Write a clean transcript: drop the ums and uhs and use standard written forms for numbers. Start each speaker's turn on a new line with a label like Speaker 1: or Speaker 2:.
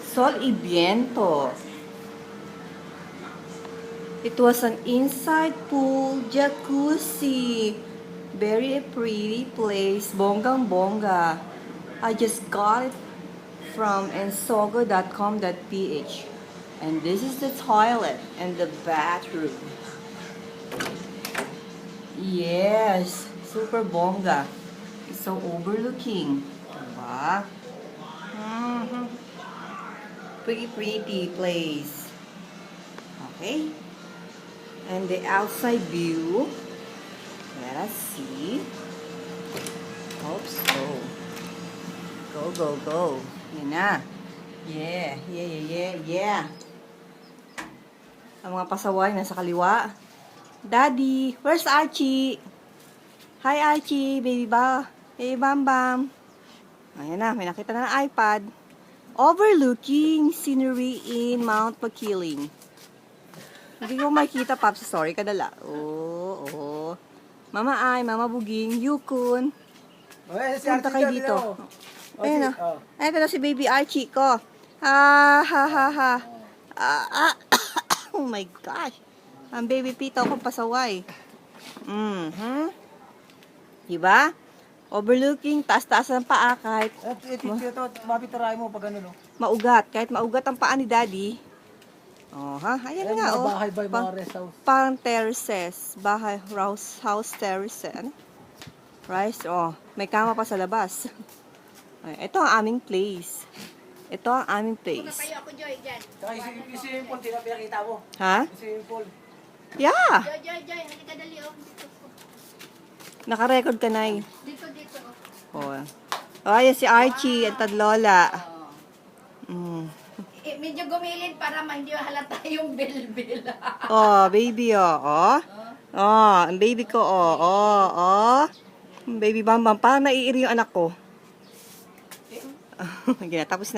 Speaker 1: Sol y Viento. It was an inside pool jacuzzi. Very pretty place. Bonggang-bongga. I just got it from ensogo.com.ph. And this is the toilet and the bathroom. Yes, super bongga. It's so overlooking. Diba? Pretty place. Okay. And the outside view. Let us see. Oops, go. Yan na. Yeah. Ang mga pasaway nasa kaliwa. Daddy, where's Archie? Hi Archie, baby ba? Hey Bam Bam. Ayan na, may nakita na ng iPad. Overlooking scenery in Mount Makiling. Hindi ko makikita, Paps. Sorry, kadala. Oo. Mama Ay, Mama Buging, Yukun. Punta kayo dito. Ayan o. Ayan na si baby Archie ko. Ha. Oh my gosh. Ang baby Pito akong pasaway. Diba? Overlooking, taas-taas ng paa kahit
Speaker 2: mapitarahin mo pag ano, no?
Speaker 1: maugat. Kahit maugat ang paa ni Daddy. Oh, ha? Ayan nga, oh.
Speaker 2: Bahay by mga rest house.
Speaker 1: Parang terraces. Bahay, house terraces. Ano? Rice, oh. May kama pa sa labas. Ay, ito ang aming place. Ito ang aming place.
Speaker 3: Kayo ako, Joy, dyan.
Speaker 2: Saka yung swimming pool, pinakita mo.
Speaker 1: Ha?
Speaker 2: Yung swimming pool.
Speaker 1: Yeah!
Speaker 3: Joy, halika dali, oh. Dito po.
Speaker 1: Naka-record ka na eh.
Speaker 3: Dito, oh.
Speaker 1: Oh, ayan si Archie at Tadlola.
Speaker 3: Medyo gumilid para hindi halata yung bilbil.
Speaker 1: Oh, baby, oh. Oh, ang baby ko, oh. Baby Bam Bam, parang naiiri yung anak ko. Tapos na.